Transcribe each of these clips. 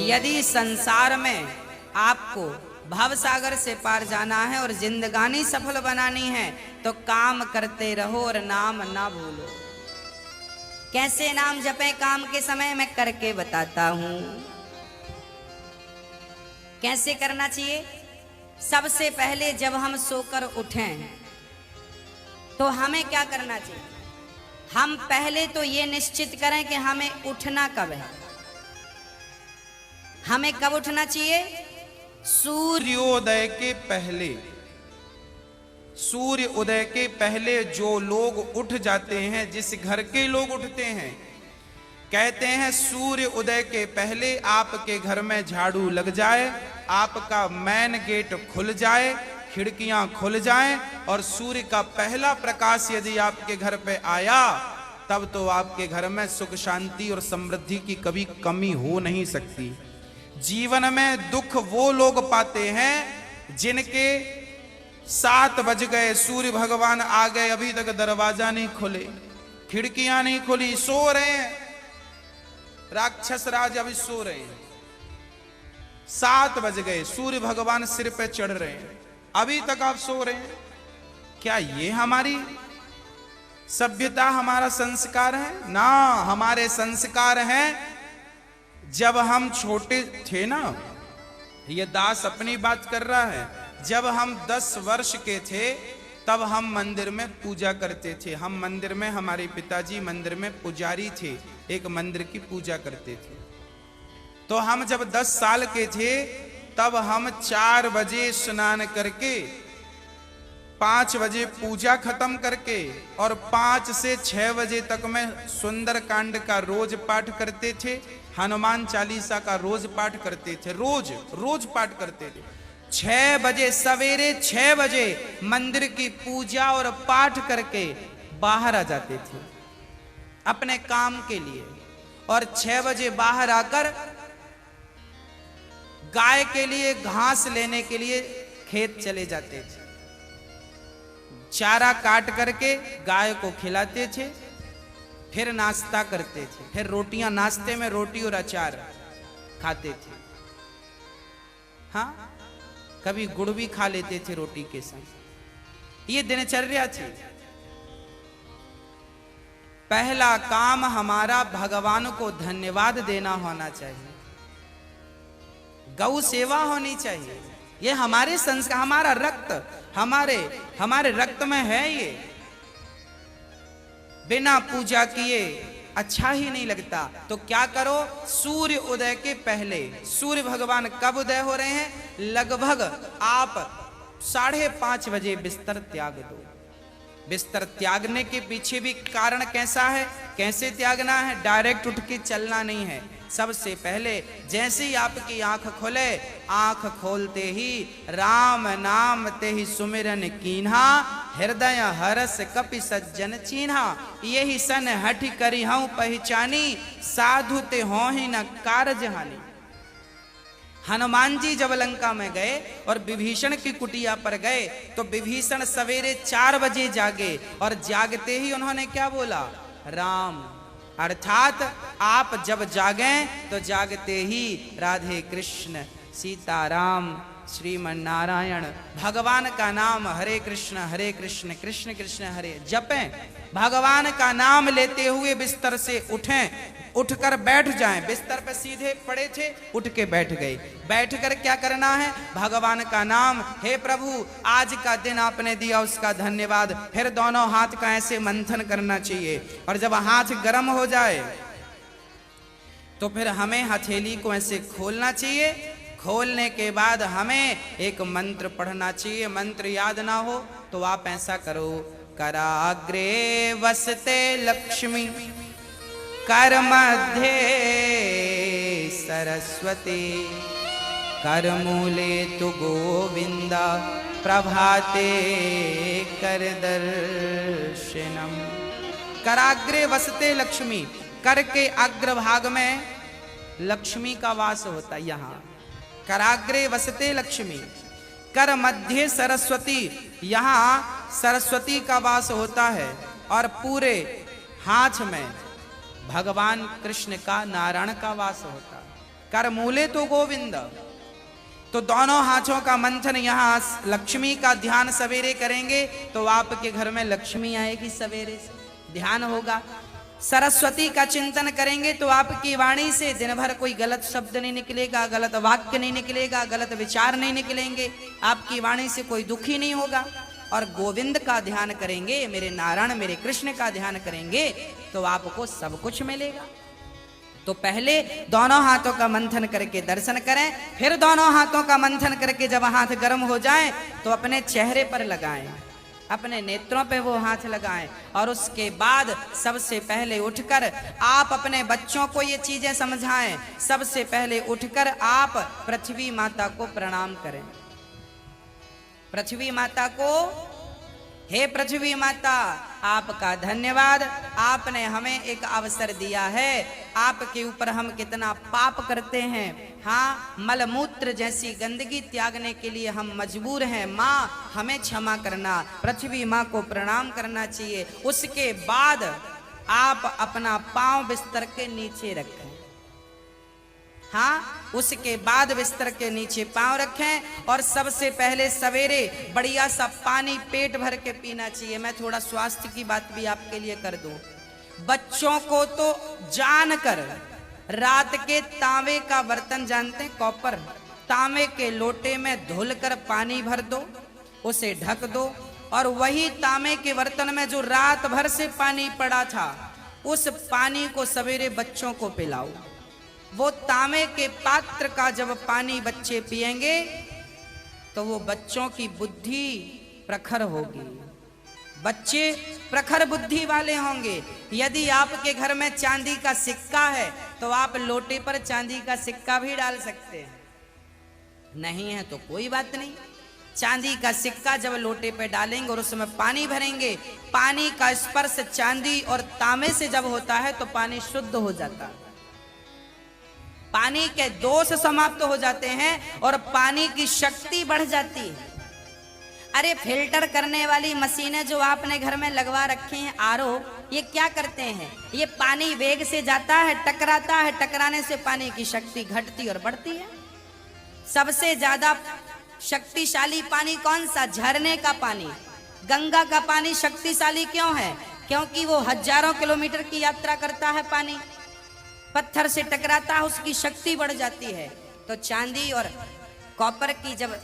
यदि संसार में आपको भव सागर से पार जाना है और जिंदगानी सफल बनानी है तो काम करते रहो और नाम ना भूलो। कैसे नाम जपें काम के समय मैं करके बताता हूं। कैसे करना चाहिए? सबसे पहले जब हम सोकर उठें तो हमें क्या करना चाहिए? हम पहले तो ये निश्चित करें कि हमें उठना कब है। हमें कब उठना चाहिए? सूर्योदय के पहले। सूर्य उदय के पहले जो लोग उठ जाते हैं, जिस घर के लोग उठते हैं, कहते हैं सूर्य उदय के पहले आपके घर में झाड़ू लग जाए, आपका मेन गेट खुल जाए, खिड़कियां खुल जाएं और सूर्य का पहला प्रकाश यदि आपके घर पे आया तब तो आपके घर में सुख शांति और समृद्धि की कभी कमी हो नहीं सकती। जीवन में दुख वो लोग पाते हैं जिनके 7 बज गए, सूर्य भगवान आ गए, अभी तक दरवाजा नहीं खुले, खिड़कियां नहीं खुली, सो रहे हैं, राक्षस राज अभी सो रहे हैं। 7 बज गए, सूर्य भगवान सिर पे चढ़ रहे हैं, अभी तक आप सो रहे हैं। क्या ये हमारी सभ्यता, हमारा संस्कार है? ना, हमारे संस्कार हैं जब हम छोटे थे ना, ये दास अपनी बात कर रहा है, जब हम 10 वर्ष के थे तब हम मंदिर में पूजा करते थे। हम मंदिर में, हमारे पिताजी मंदिर में पुजारी थे, एक मंदिर की पूजा करते थे। तो हम जब 10 साल के थे तब हम 4 बजे स्नान करके 5 बजे पूजा खत्म करके और 5 से 6 बजे तक में सुंदर कांड का रोज पाठ करते थे, हनुमान चालीसा का रोज पाठ करते थे, रोज पाठ करते थे। 6 बजे, सवेरे 6 बजे मंदिर की पूजा और पाठ करके बाहर आ जाते थे अपने काम के लिए, और 6 बजे बाहर आकर गाय के लिए घास लेने के लिए खेत चले जाते थे। चारा काट करके गाय को खिलाते थे, फिर नाश्ता करते थे, फिर रोटियां, नाश्ते में रोटी और अचार खाते थे। हाँ, कभी गुड़ भी खा लेते थे रोटी के संग। ये दिनचर्या थी। पहला काम हमारा भगवान को धन्यवाद देना होना चाहिए, गौ सेवा होनी चाहिए। ये हमारे संस्कार, हमारा रक्त, हमारे रक्त में है ये। बिना पूजा किए अच्छा ही नहीं लगता। तो क्या करो? सूर्य उदय के पहले, सूर्य भगवान कब उदय हो रहे हैं? लगभग आप 5:30 बजे बिस्तर त्याग दो। बिस्तर त्यागने के पीछे भी कारण कैसा है, कैसे त्यागना है? डायरेक्ट उठ के चलना नहीं है। सबसे पहले जैसे ही आपकी आंख खुले, आंख खोलते ही राम नाम ते ही सुमिरन कीन्हा, हृदय हरस कपि सज्जन चीन्हा, यही सन हठ करी हूं पहचानी, साधु ते हो ही न कारज हानि। हनुमान जी जब लंका में गए और विभीषण की कुटिया पर गए तो विभीषण सवेरे 4 बजे जागे और जागते ही उन्होंने क्या बोला? राम। अर्थात आप जब जागें तो जागते ही राधे कृष्ण, सीताराम, श्रीमन नारायण, भगवान का नाम हरे कृष्ण कृष्ण कृष्ण हरे जपें। भगवान का नाम लेते हुए बिस्तर से उठें, उठकर बैठ जाएं। बिस्तर पर सीधे पड़े थे, उठ के बैठ गए। बैठकर क्या करना है? भगवान का नाम, हे प्रभु आज का दिन आपने दिया उसका धन्यवाद। फिर दोनों हाथ का ऐसे मंथन करना चाहिए और जब हाथ गर्म हो जाए तो फिर हमें हथेली को ऐसे खोलना चाहिए। खोलने के बाद हमें एक मंत्र पढ़ना चाहिए। मंत्र याद ना हो तो आप ऐसा करो, कराग्रे वसते लक्ष्मी, कर मध्य सरस्वती, कर मूले तु गोविंदा, प्रभाते कर दर्शनम। कराग्रे वसते लक्ष्मी, कर के अग्रभाग में लक्ष्मी का वास होता है। यहाँ कराग्रे वसते लक्ष्मी, कर मध्य सरस्वती, यहाँ सरस्वती का वास होता है और पूरे हाथ में भगवान कृष्ण का, नारायण का वास होता है। कर मूले तो गोविंद। तो दोनों हाथों का मंथन, यहाँ लक्ष्मी का ध्यान सवेरे करेंगे तो आपके घर में लक्ष्मी आएगी, सवेरे से ध्यान होगा। सरस्वती का चिंतन करेंगे तो आपकी वाणी से दिन भर कोई गलत शब्द नहीं निकलेगा, गलत वाक्य नहीं निकलेगा, गलत विचार नहीं निकलेंगे, आपकी वाणी से कोई दुखी नहीं होगा। और गोविंद का ध्यान करेंगे, मेरे नारायण मेरे कृष्ण का ध्यान करेंगे तो आपको सब कुछ मिलेगा। तो पहले दोनों हाथों का मंथन करके दर्शन करें, फिर दोनों हाथों का मंथन करके जब हाथ गर्म हो जाए तो अपने चेहरे पर लगाएं, अपने नेत्रों पे वो हाथ लगाएं। और उसके बाद सबसे पहले उठकर आप अपने बच्चों को ये चीजें समझाएं। सबसे पहले उठकर आप पृथ्वी माता को प्रणाम करें। पृथ्वी माता को, हे पृथ्वी माता, आपका धन्यवाद, आपने हमें एक अवसर दिया है। आपके ऊपर हम कितना पाप करते हैं, हाँ, मलमूत्र जैसी गंदगी त्यागने के लिए हम मजबूर हैं। माँ हमें क्षमा करना, पृथ्वी माँ को प्रणाम करना चाहिए। उसके बाद आप अपना पांव बिस्तर के नीचे रखें, हाँ, उसके बाद बिस्तर के नीचे पांव रखें। और सबसे पहले सवेरे बढ़िया सा पानी पेट भर के पीना चाहिए। मैं थोड़ा स्वास्थ्य की बात भी आपके लिए कर दूं। बच्चों को तो जानकर रात के तांबे का बर्तन जानते हैं, कॉपर, तांबे के लोटे में धुलकर पानी भर दो, उसे ढक दो और वही तांबे के बर्तन में जो रात भर से पानी पड़ा था उस पानी को सवेरे बच्चों को पिलाओ। वो तांबे के पात्र का जब पानी बच्चे पिएंगे तो वो बच्चों की बुद्धि प्रखर होगी, बच्चे प्रखर बुद्धि वाले होंगे। यदि आपके घर में चांदी का सिक्का है तो आप लोटे पर चांदी का सिक्का भी डाल सकते हैं, नहीं है तो कोई बात नहीं। चांदी का सिक्का जब लोटे पे डालेंगे और उसमें पानी भरेंगे, पानी का स्पर्श चांदी और तांबे से जब होता है तो पानी शुद्ध हो जाता है, पानी के दोष समाप्त हो जाते हैं और पानी की शक्ति बढ़ जाती है। अरे फिल्टर करने वाली मशीनें जो आपने घर में लगवा रखी हैं, आरओ, ये क्या करते हैं? ये पानी वेग से जाता है, टकराता है, टकराने से पानी की शक्ति घटती और बढ़ती है। सबसे ज्यादा शक्तिशाली पानी कौन सा? झरने का पानी। गंगा का पानी शक्तिशाली क्यों है? क्योंकि वो हजारों किलोमीटर की यात्रा करता है, पानी पत्थर से टकराता है, उसकी शक्ति बढ़ जाती है। तो चांदी और कॉपर की जब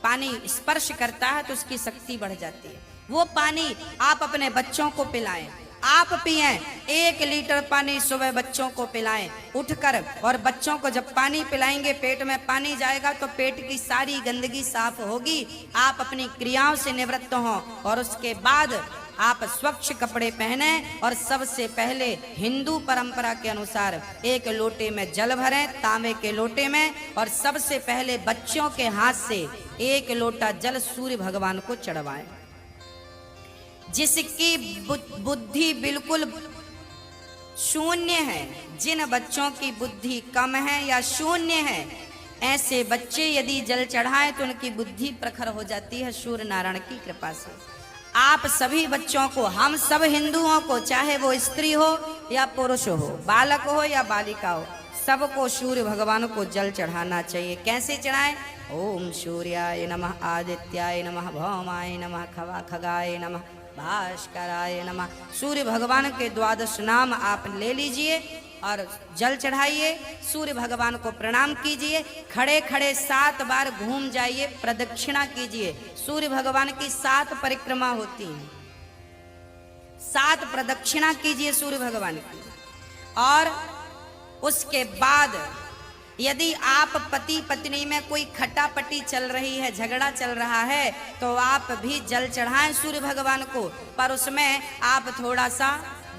पानी स्पर्श करता है तो उसकी शक्ति बढ़ जाती है। वो पानी आप अपने बच्चों को पिलाएं, आप पिएं। 1 लीटर पानी सुबह बच्चों को पिलाएं उठकर। और बच्चों को जब पानी पिलाएंगे, पेट में पानी जाएगा तो पेट की सारी गंदगी साफ होगी, आप अपनी क्रियाओं से निवृत्त हों। और उसके बाद आप स्वच्छ कपड़े पहने और सबसे पहले हिंदू परंपरा के अनुसार 1 लोटे में जल भरें, तांबे के लोटे में, और सबसे पहले बच्चों के हाथ से 1 लोटा जल सूर्य भगवान को चढ़वाएं। जिसकी बुद्धि बिल्कुल शून्य है, जिन बच्चों की बुद्धि कम है या शून्य है, ऐसे बच्चे यदि जल चढ़ाएं तो उनकी बुद्धि प्रखर हो जाती है सूर्य नारायण की कृपा से। आप सभी बच्चों को, हम सब हिंदुओं को, चाहे वो स्त्री हो या पुरुष हो, बालक हो या बालिका हो, सबको सूर्य भगवान को जल चढ़ाना चाहिए। कैसे चढ़ाएं? ओम सूर्याय नमः, आदित्याय नमः, भौमाय नमः, खगाय नमः, भास्कराय नमः। सूर्य भगवान के 12 नाम आप ले लीजिए और जल चढ़ाइए, सूर्य भगवान को प्रणाम कीजिए, खड़े खड़े 7 बार घूम जाइए, प्रदक्षिणा कीजिए। सूर्य भगवान की 7 परिक्रमा होती हैं, 7 प्रदक्षिणा कीजिए सूर्य भगवान की। और उसके बाद यदि आप पति पत्नी में कोई खटापटी चल रही है, झगड़ा चल रहा है, तो आप भी जल चढ़ाएं सूर्य भगवान को, पर उसमें आप थोड़ा सा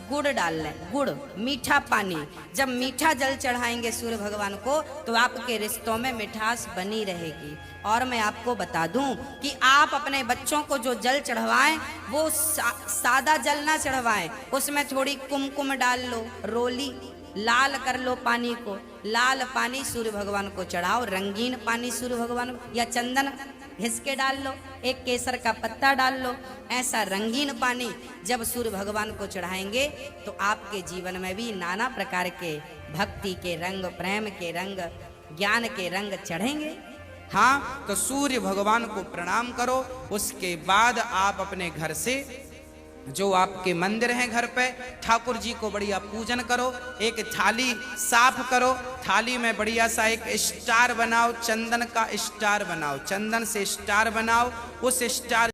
गुड़ डाल लें, गुड़, मीठा पानी। जब मीठा जल चढ़ाएंगे सूर्य भगवान को तो आपके रिश्तों में मिठास बनी रहेगी। और मैं आपको बता दूं कि आप अपने बच्चों को जो जल चढ़वाएं वो सादा जल ना चढ़वाएं, उसमें थोड़ी कुमकुम डाल लो, रोली लाल कर लो पानी को, लाल पानी सूर्य भगवान को चढ़ाओ, रंगीन पानी सूर्य भगवान को, या चंदन घिस के डाल लो, एक केसर का पत्ता डाल लो। ऐसा रंगीन पानी जब सूर्य भगवान को चढ़ाएंगे तो आपके जीवन में भी नाना प्रकार के भक्ति के रंग, प्रेम के रंग, ज्ञान के रंग चढ़ेंगे। हाँ, तो सूर्य भगवान को प्रणाम करो। उसके बाद आप अपने घर से, जो आपके मंदिर हैं घर पे, ठाकुर जी को बढ़िया पूजन करो। एक थाली साफ करो, थाली में बढ़िया सा एक स्टार बनाओ, चंदन का स्टार बनाओ, चंदन से स्टार बनाओ। उस स्टार